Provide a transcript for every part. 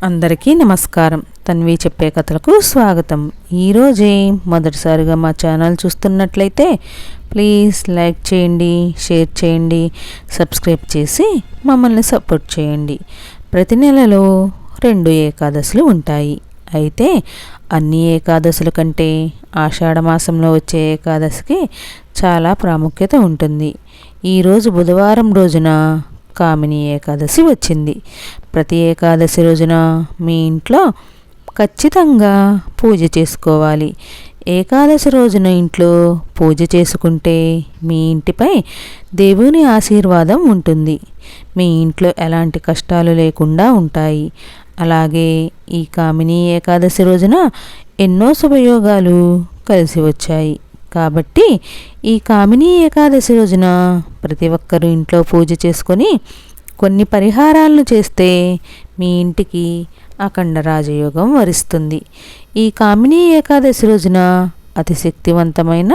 అందరికీ నమస్కారం. తన్వి చెప్పే కథలకు స్వాగతం. ఈరోజే మొదటిసారిగా మా ఛానల్ చూస్తున్నట్లయితే ప్లీజ్ లైక్ చేయండి, షేర్ చేయండి, సబ్స్క్రైబ్ చేసి మమ్మల్ని సపోర్ట్ చేయండి. ప్రతి నెలలో 2 ఏకాదశులు ఉంటాయి. అయితే అన్ని ఏకాదశుల కంటే ఆషాఢ మాసంలో వచ్చే ఏకాదశికి చాలా ప్రాముఖ్యత ఉంటుంది. ఈరోజు బుధవారం రోజున కామిని ఏకాదశి వచ్చింది. ప్రతి ఏకాదశి రోజున మీ ఇంట్లో ఖచ్చితంగా పూజ చేసుకోవాలి. ఏకాదశి రోజున ఇంట్లో పూజ చేసుకుంటే మీ ఇంటిపై దేవుని ఆశీర్వాదం ఉంటుంది. మీ ఇంట్లో ఎలాంటి కష్టాలు లేకుండా ఉంటాయి. అలాగే ఈ కామిని ఏకాదశి రోజున ఎన్నో శుభయోగాలు కలిసి వచ్చాయి. కాబట్టి ఈ కామిని ఏకాదశి రోజున ప్రతి ఒక్కరూ ఇంట్లో పూజ చేసుకొని కొన్ని పరిహారాలను చేస్తే మీ ఇంటికి అఖండ రాజయోగం వరిస్తుంది. ఈ కామిని ఏకాదశి రోజున అతి శక్తివంతమైన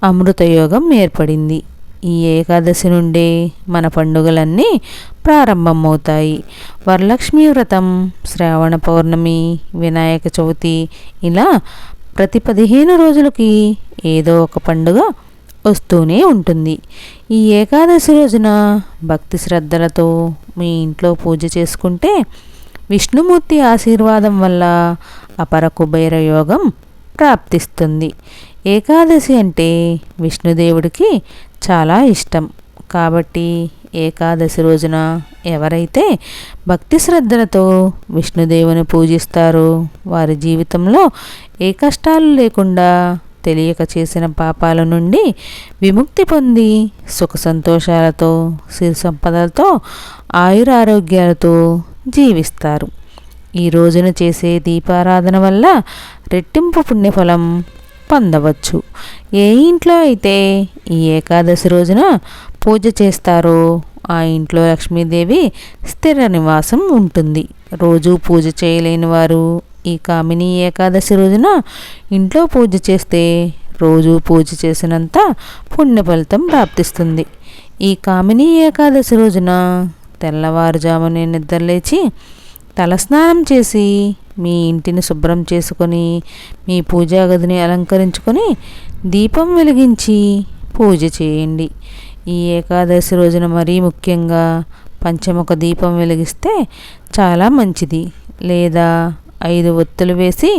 అమృతయోగం ఏర్పడింది. ఈ ఏకాదశి నుండే మన పండుగలన్నీ ప్రారంభమవుతాయి. వరలక్ష్మీ వ్రతం, శ్రావణ పౌర్ణమి, వినాయక చవితి, ఇలా ప్రతి 15 రోజులకి ఏదో ఒక పండుగ వస్తూనే ఉంటుంది. ఈ ఏకాదశి రోజున భక్తి శ్రద్ధలతో మీ ఇంట్లో పూజ చేసుకుంటే విష్ణుమూర్తి ఆశీర్వాదం వల్ల అపర కుబేర యోగం ప్రాప్తిస్తుంది. ఏకాదశి అంటే విష్ణుదేవుడికి చాలా ఇష్టం. కాబట్టి ఏకాదశి రోజున ఎవరైతే భక్తి శ్రద్ధలతో విష్ణుదేవుని పూజిస్తారో వారి జీవితంలో ఏ కష్టాలు లేకుండా తెలియక చేసిన పాపాల నుండి విముక్తి పొంది సుఖ సంతోషాలతో, సిరి సంపదలతో, ఆయురారోగ్యాలతో జీవిస్తారు. ఈ రోజున చేసే దీపారాధన వల్ల రెట్టింపు పుణ్యఫలం పొందవచ్చు. ఏ ఇంట్లో అయితే ఈ ఏకాదశి రోజున పూజ చేస్తారో ఆ ఇంట్లో లక్ష్మీదేవి స్థిర నివాసం ఉంటుంది. రోజు పూజ చేయలేని వారు ఈ కామిని ఏకాదశి రోజున ఇంట్లో పూజ చేస్తే రోజు పూజ చేసినంత పుణ్య ఫలితం ప్రాప్తిస్తుంది. ఈ కామిని ఏకాదశి రోజున తెల్లవారుజామునే నిద్రలేచి తలస్నానం చేసి మీ ఇంటిని శుభ్రం చేసుకొని మీ పూజా గదిని అలంకరించుకొని దీపం వెలిగించి పూజ చేయండి. ఈ ఏకాదశి రోజున మరీ ముఖ్యంగా పంచముఖ దీపం వెలిగిస్తే చాలా మంచిది. లేదా 5 ఒత్తులు వేసి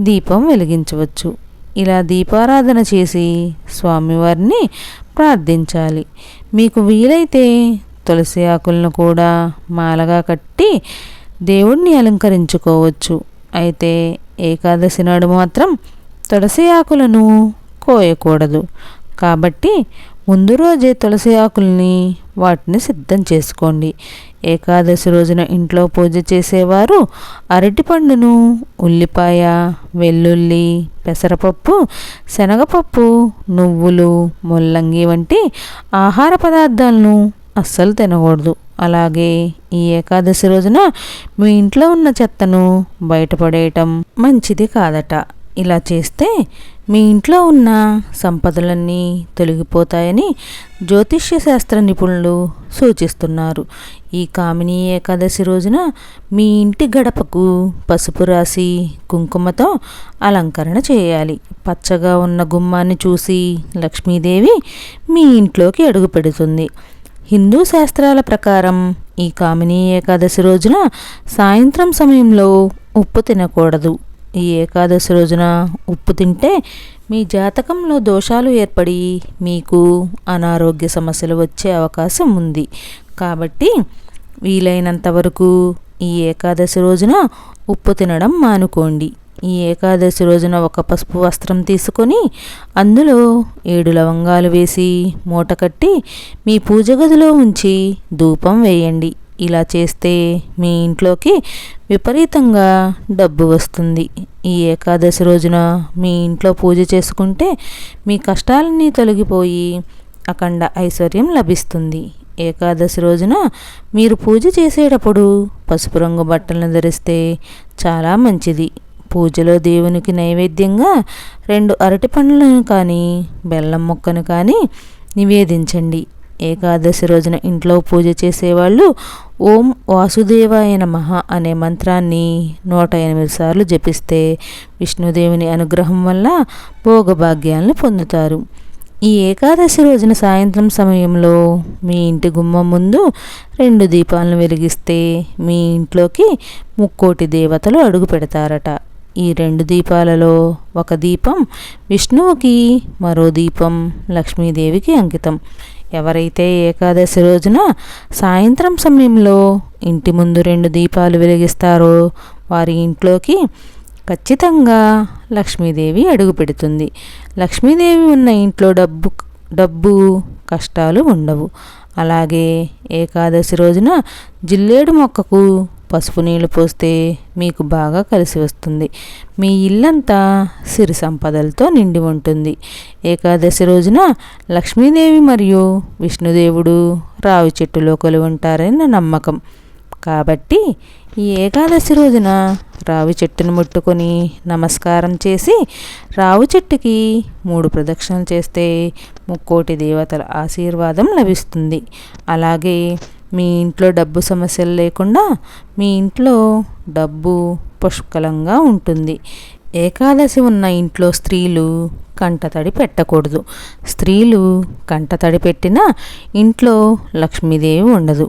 దీపం వెలిగించవచ్చు. ఇలా దీపారాధన చేసి స్వామివారిని ప్రార్థించాలి. మీకు వీలైతే తులసి ఆకులను కూడా మాలగా కట్టి దేవుణ్ణి అలంకరించుకోవచ్చు. అయితే ఏకాదశి నాడు మాత్రం తులసి ఆకులను కోయకూడదు. కాబట్టి ముందు రోజే తులసి ఆకుల్ని వాటిని సిద్ధం చేసుకోండి. ఏకాదశి రోజున ఇంట్లో పూజ చేసేవారు అరటిపండును, ఉల్లిపాయ, వెల్లుల్లి, పెసరపప్పు, శనగపప్పు, నువ్వులు, ముల్లంగి వంటి ఆహార పదార్థాలను అస్సలు తినకూడదు. అలాగే ఈ ఏకాదశి రోజున మీ ఇంట్లో ఉన్న చెత్తను బయటపడేయటం మంచిది కాదట. ఇలా చేస్తే మీ ఇంట్లో ఉన్న సంపదలన్నీ తొలగిపోతాయని జ్యోతిష్య శాస్త్ర నిపుణులు సూచిస్తున్నారు. ఈ కామిని ఏకాదశి రోజున మీ ఇంటి గడపకు పసుపు రాసి కుంకుమతో అలంకరణ చేయాలి. పచ్చగా ఉన్న గుమ్మాన్ని చూసి లక్ష్మీదేవి మీ ఇంట్లోకి అడుగు పెడుతుంది. హిందూ శాస్త్రాల ప్రకారం ఈ కామిని ఏకాదశి రోజున సాయంత్రం సమయంలో ఉప్పు తినకూడదు. ఈ ఏకాదశి రోజున ఉప్పు తింటే మీ జాతకంలో దోషాలు ఏర్పడి మీకు అనారోగ్య సమస్యలు వచ్చే అవకాశం ఉంది. కాబట్టి వీలైనంత వరకు ఈ ఏకాదశి రోజున ఉప్పు తినడం మానుకోండి. ఈ ఏకాదశి రోజున ఒక పసుపు వస్త్రం తీసుకొని అందులో 7 లవంగాలు వేసి మూట కట్టి మీ పూజ గదిలో ఉంచి ధూపం వేయండి. ఇలా చేస్తే మీ ఇంట్లోకి విపరీతంగా డబ్బు వస్తుంది. ఈ ఏకాదశి రోజున మీ ఇంట్లో పూజ చేసుకుంటే మీ కష్టాలన్నీ తొలగిపోయి అఖండ ఐశ్వర్యం లభిస్తుంది. ఏకాదశి రోజున మీరు పూజ చేసేటప్పుడు పసుపు రంగు బట్టలను ధరిస్తే చాలా మంచిది. పూజలో దేవునికి నైవేద్యంగా 2 అరటి పండ్లను కానీ బెల్లం ముక్కను కానీ నివేదించండి. ఏకాదశి రోజున ఇంట్లో పూజ చేసేవాళ్ళు ఓం వాసుదేవాయ నమః అనే మంత్రాన్ని 108 సార్లు జపిస్తే విష్ణుదేవుని అనుగ్రహం వల్ల భోగభాగ్యాలను పొందుతారు. ఈ ఏకాదశి రోజున సాయంత్రం సమయంలో మీ ఇంటి గుమ్మం ముందు 2 దీపాలను వెలిగిస్తే మీ ఇంట్లోకి 3,000,000 దేవతలు అడుగు పెడతారట. ఈ 2 దీపాలలో ఒక దీపం విష్ణువుకి, మరో దీపం లక్ష్మీదేవికి అంకితం. ఎవరైతే ఏకాదశి రోజున సాయంత్రం సమయంలో ఇంటి ముందు 2 దీపాలు వెలిగిస్తారో వారి ఇంట్లోకి ఖచ్చితంగా లక్ష్మీదేవి అడుగు పెడుతుంది. లక్ష్మీదేవి ఉన్న ఇంట్లో డబ్బు కష్టాలు ఉండవు. అలాగే ఏకాదశి రోజున జిల్లేడు మొక్కకు పసుపు నీళ్లు పోస్తే మీకు బాగా కలిసి వస్తుంది. మీ ఇల్లంతా సిరి సంపదలతో నిండి ఉంటుంది. ఏకాదశి రోజున లక్ష్మీదేవి మరియు విష్ణుదేవుడు రావి చెట్టులో కొలువు ఉంటారని నమ్మకం. కాబట్టి ఈ ఏకాదశి రోజున రావి చెట్టును ముట్టుకొని నమస్కారం చేసి రావి చెట్టుకి 3 ప్రదక్షిణలు చేస్తే 3,000,000 దేవతల ఆశీర్వాదం లభిస్తుంది. అలాగే మీ ఇంట్లో డబ్బు సమస్యలు లేకుండా మీ ఇంట్లో డబ్బు పుష్కలంగా ఉంటుంది. ఏకాదశి ఉన్న ఇంట్లో స్త్రీలు కంటతడి పెట్టకూడదు. స్త్రీలు కంటతడి పెట్టినా ఇంట్లో లక్ష్మీదేవి ఉండదు.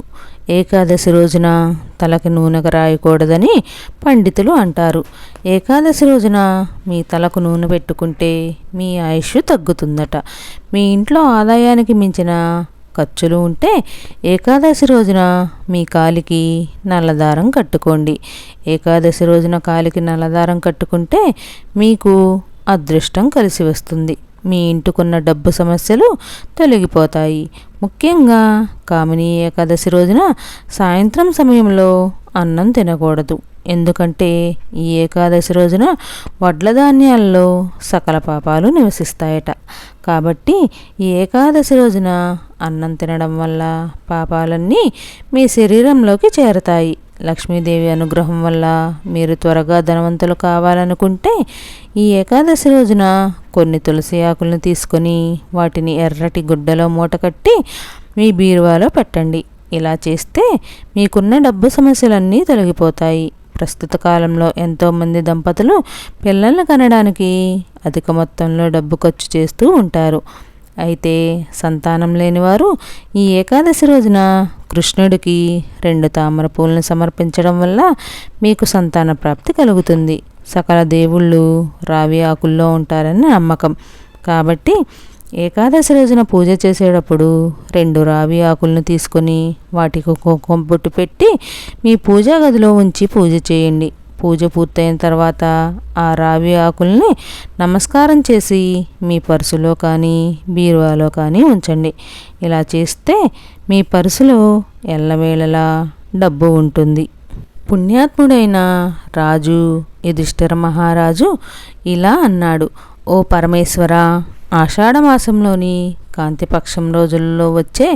ఏకాదశి రోజున తలకి నూనె రాయకూడదని పండితులు అంటారు. ఏకాదశి రోజున మీ తలకు నూనె పెట్టుకుంటే మీ ఆయుష్ తగ్గుతుందట. మీ ఇంట్లో ఆదాయానికి మించిన ఖర్చులు ఉంటే ఏకాదశి రోజున మీ కాలికి నల్లదారం కట్టుకోండి. ఏకాదశి రోజున కాలికి నల్లదారం కట్టుకుంటే మీకు అదృష్టం కలిసి వస్తుంది. మీ ఇంటికున్న డబ్బు సమస్యలు తొలగిపోతాయి. ముఖ్యంగా కామిని ఏకాదశి రోజున సాయంత్రం సమయంలో అన్నం తినకూడదు. ఎందుకంటే ఈ ఏకాదశి రోజున వడ్ల ధాన్యాల్లో సకల పాపాలు నివసిస్తాయట. కాబట్టి ఈ ఏకాదశి రోజున అన్నం తినడం వల్ల పాపాలన్నీ మీ శరీరంలోకి చేరతాయి. లక్ష్మీదేవి అనుగ్రహం వల్ల మీరు త్వరగా ధనవంతులు కావాలనుకుంటే ఈ ఏకాదశి రోజున కొన్ని తులసి ఆకులను తీసుకొని వాటిని ఎర్రటి గుడ్డలో మూటకట్టి మీ బీరువాలో పెట్టండి. ఇలా చేస్తే మీకున్న డబ్బు సమస్యలన్నీ తొలగిపోతాయి. ప్రస్తుత కాలంలో ఎంతోమంది దంపతులు పిల్లలను కనడానికి అధిక మొత్తంలో డబ్బు ఖర్చు చేస్తూ ఉంటారు. అయితే సంతానం లేనివారు ఈ ఏకాదశి రోజున కృష్ణుడికి 2 తామర పూలను సమర్పించడం వల్ల మీకు సంతాన ప్రాప్తి కలుగుతుంది. సకల దేవుళ్ళు రావి ఆకుల్లో ఉంటారని నమ్మకం. కాబట్టి ఏకాదశి రోజున పూజ చేసేటప్పుడు 2 రావి ఆకులను తీసుకొని వాటికి కుంకుమ బొట్టు పెట్టి మీ పూజా గదిలో ఉంచి పూజ చేయండి. పూజ పూర్తయిన తర్వాత ఆ రావి ఆకుల్ని నమస్కారం చేసి మీ పర్సులో కానీ బీరువాలో కానీ ఉంచండి. ఇలా చేస్తే మీ పర్సులో ఎల్లవేళలా డబ్బు ఉంటుంది. పుణ్యాత్ముడైన రాజు యుధిష్ఠిర మహారాజు ఇలా అన్నాడు: ఓ పరమేశ్వర, ఆషాఢమాసంలోని కాంతిపక్షం రోజుల్లో వచ్చే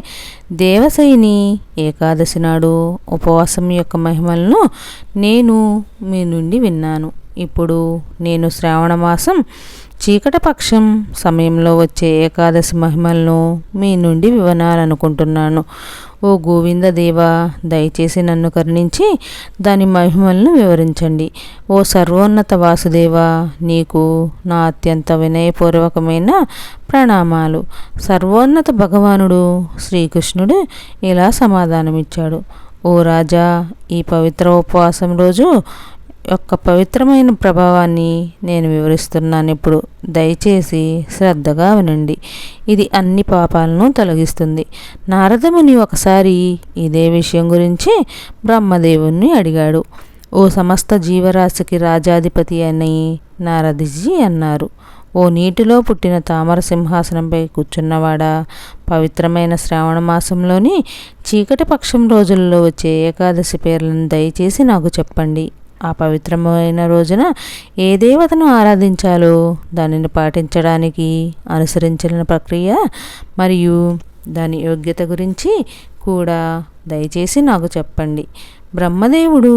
దేవశయని ఏకాదశి నాడు ఉపవాసం యొక్క మహిమలను నేను మీ నుండి విన్నాను. ఇప్పుడు నేను శ్రావణమాసం చీకటపక్షం సమయంలో వచ్చే ఏకాదశి మహిమలను మీ నుండి వినాలనుకుంటున్నాను. ఓ గోవిందదేవ, దయచేసి నన్ను కరుణించి దాని మహిమలను వివరించండి. ఓ సర్వోన్నత వాసుదేవ, నీకు నా అత్యంత వినయపూర్వకమైన ప్రణామాలు. సర్వోన్నత భగవానుడు శ్రీకృష్ణుడు ఇలా సమాధానమిచ్చాడు: ఓ రాజా, ఈ పవిత్ర ఉపవాసం రోజు యొక్క పవిత్రమైన ప్రభావాన్ని నేను వివరిస్తున్నాను. ఇప్పుడు దయచేసి శ్రద్ధగా వినండి. ఇది అన్ని పాపాలను తొలగిస్తుంది. నారదముని ఒకసారి ఇదే విషయం గురించి బ్రహ్మదేవుణ్ణి అడిగాడు. ఓ సమస్త జీవరాశికి రాజాధిపతి అని నారదజీ అన్నారు. ఓ నీటిలో పుట్టిన తామర సింహాసనంపై కూర్చున్నవాడా, పవిత్రమైన శ్రావణ మాసంలోని చీకటి పక్షం రోజుల్లో వచ్చే ఏకాదశి పేర్లను దయచేసి నాకు చెప్పండి. ఆ పవిత్రమైన రోజున ఏ దేవతను ఆరాధించాలో దానిని పాటించడానికి అనుసరించిన ప్రక్రియ మరియు దాని యోగ్యత గురించి కూడా దయచేసి నాకు చెప్పండి. బ్రహ్మదేవుడు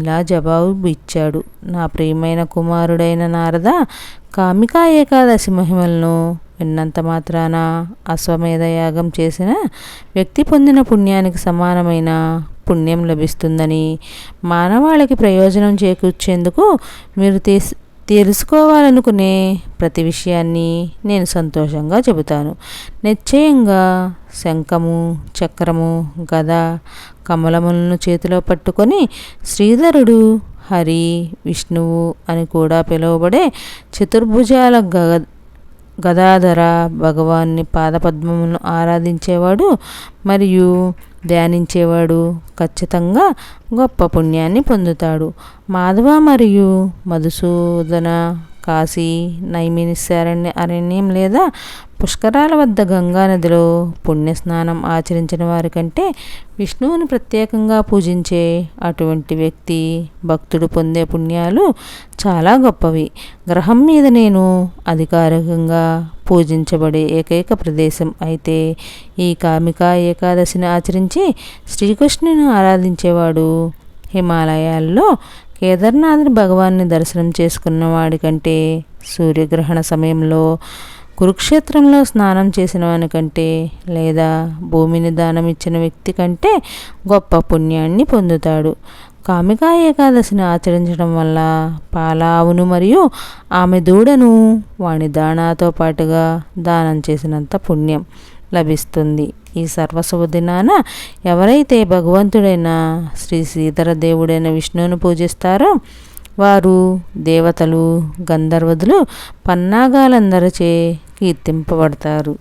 ఇలా జవాబు ఇచ్చాడు: నా ప్రియమైన కుమారుడైన నారద, కామికా ఏకాదశి మహిమలను విన్నంత మాత్రాన అశ్వమేధ యాగం చేసిన వ్యక్తి పొందిన పుణ్యానికి సమానమైన పుణ్యం లభిస్తుందని, మానవాళికి ప్రయోజనం చేకూర్చేందుకు మీరు తెలుసుకోవాలనుకునే ప్రతి విషయాన్ని నేను సంతోషంగా చెబుతాను. నిశ్చయంగా శంఖము, చక్రము, గద, కమలములను చేతిలో పట్టుకొని శ్రీధరుడు, హరి, విష్ణువు అని కూడా పిలువబడే చతుర్భుజాల గదాధర భగవాన్ని పాదపద్మములను ఆరాధించేవాడు మరియు ధ్యానించేవాడు ఖచ్చితంగా గొప్ప పుణ్యాన్ని పొందుతాడు. మాధవ మరియు మధుసూదన కాశీ, నైమిషారణ్య అరణ్యం లేదా పుష్కరాల వద్ద గంగా నదిలో పుణ్యస్నానం ఆచరించిన వారి కంటే విష్ణువుని ప్రత్యేకంగా పూజించే అటువంటి వ్యక్తి భక్తుడు పొందే పుణ్యాలు చాలా గొప్పవి. గ్రహం మీద నేను అధికారికంగా పూజించబడే ఏకైక ప్రదేశం అయితే ఈ కామికా ఏకాదశిని ఆచరించి శ్రీకృష్ణుని ఆరాధించేవాడు హిమాలయాల్లో కేదార్నాథ్ని భగవాన్ని దర్శనం చేసుకున్న వాడి కంటే, సూర్యగ్రహణ సమయంలో కురుక్షేత్రంలో స్నానం చేసిన వాని కంటే, లేదా భూమిని దానం ఇచ్చిన వ్యక్తి కంటే గొప్ప పుణ్యాన్ని పొందుతాడు. కామికా ఏకాదశిని ఆచరించడం వల్ల పాలావును మరియు ఆమె దూడను వాని దాణాతో పాటుగా దానం చేసినంత పుణ్యం లభిస్తుంది. ఈ సర్వశుభ దినాన ఎవరైతే భగవంతుడైన శ్రీ శ్రీధర దేవుడైన విష్ణువును పూజిస్తారో వారు దేవతలు, గంధర్వదులు, పన్నాగాలందరిచే కీర్తింపబడతారు.